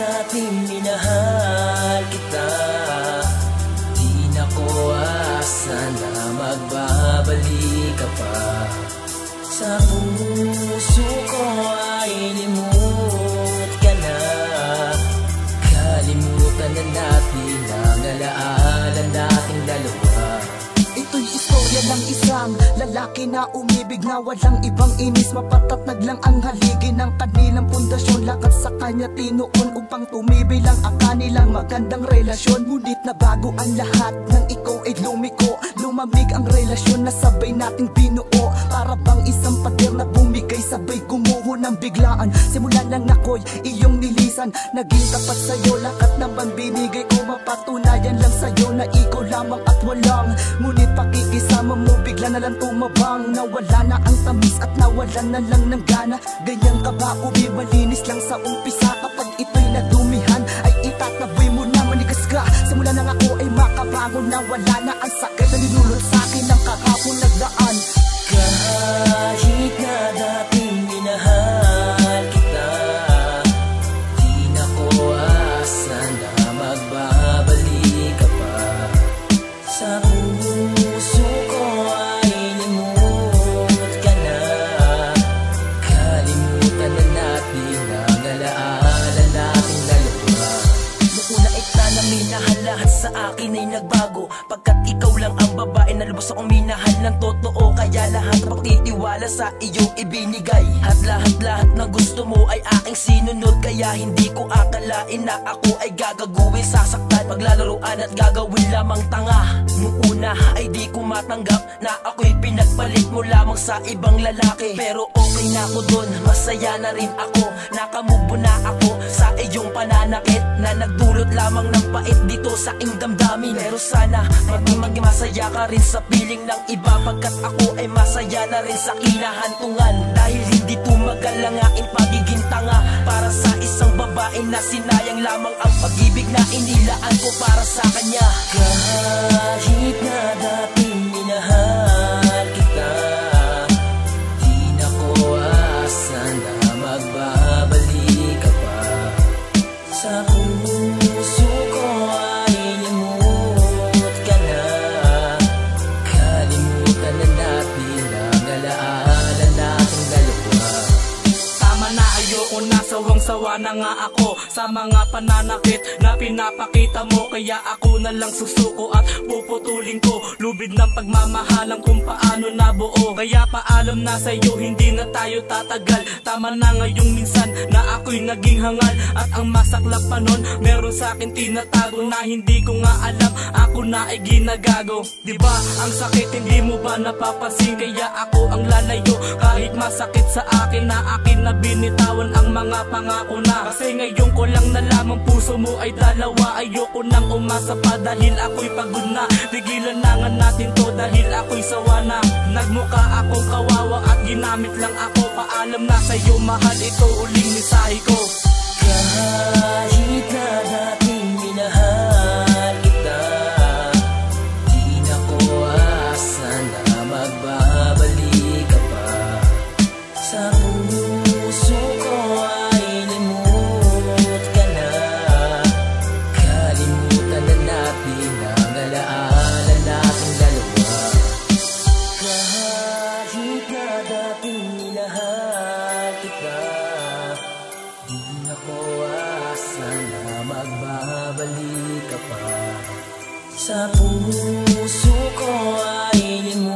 dating minahal kita, di na ko asa na magbabalik ka pa. Sa puso ko ay limot ka na, kalimutan na natin ang alaala nating dalawa. Ito'y istorya ng isang lalaki na umibig na walang ibang inis. Mapatatag lang ang haligi ng kanilang pundasyon. Lakad sa kanya tinuon upang tumibay lang ang kanilang magandang relasyon. Ngunit nabago ang lahat nang ikaw ay lumiko. Lumamig ang relasyon na sabay nating binuo. Para bang isang pader na bumigay sabay gumuho ng biglaan. Simula lang ako'y iyong nilisan, naging tapat sa'yo. Lakat naman binigay ko, mapatunayan lang sa'yo na ikaw lamang at walang. Ngunit pakikisama mo bigla na lang tumabang. Nawala na ang tamis at nawalan na lang ng gana. Ganyan ka ba ubi, malinis lang sa umpisa. Kapag ito'y nadumihan ay itataboy mo na, manigas ka. Simula nang ako ay makabangon na wala na ang sakit na ninulot sa'kin ng kahapon nagdaan. Kahit na dating minahal kita, di na ko asa na magbabalik ka pa. Sa puso ko ay limot ka na, kalimutan na natin ang alaala nating dalawa. Noong una ikta na minahal, lahat sa akin ay nagbago. Pagkat ikaw lang ang babae na lubos akong minahal ng totoo. Kaya lahat ng pagtitiwala sa iyong ibinigay, at lahat ng gusto mo ay aking sinunod. Kaya hindi ko akalain na ako ay gagaguhin, sasaktan, paglalaruan at gagawin lamang tanga. Noong una ay di ko matanggap na ako'y pinagpalit mo lamang sa ibang lalaki. Pero okay na ako dun, masaya na rin ako. Nakamubo na ako sa iyong pananakit na nagdulot lamang ng pait dito sa iyong damdamin. Pero sana maging masaya ka rin sa piling ng iba, pagkat ako ay masaya na rin sa kinahantungan. Dahil hindi tumagal ang aking pagiging tanga para sa isang babae na sinayang lamang ang pag-ibig na inilaan ko para sa kanya. Kahit na dating minahal kita, di na ko asa na magbabalik ka pa. Sa puso ko ay limot ka na, kalimutan na natin ang alaala nating dalawa. Tama na, ayoko na, sawang-sawa na nga ako sa mga pananakit na pinapakita mo. Kaya ako na lang susuko at puputulin ko lubid ng pagmamahalan kung paano nabuo. Kaya paalam na sa'yo, hindi na tayo tatagal. Tama na ngayong minsan na ako'y naging hangal. At ang masaklap pa nun, meron sa'kin tinatago na hindi ko nga alam ako na ay ginagago. Diba ang sakit, hindi mo ba napapansin? Kaya ako ang lalayo kahit masakit sa akin na akin na binitawan ang mga pangako na. Kasi ngayon ko lang nalaman puso mo ay dalawa. Ayoko nang umasa pa dahil ako'y pagod na. Tigilan na nga natin to dahil ako'y sawa na. Nagmukha akong kawawa at ginamit lang ako. Paalam na sa'yo mahal, ito uling mensahe ko. Kahit na dating minahal kita, di na ko asa na magbabalik ka pa. Sa puso ko ay limot ka na, kalimutan na natin ang alaala nating dalawa. Kahit na dating minahal kita, di na ko asa na magbabalik ka pa. Sa puso ko ay limot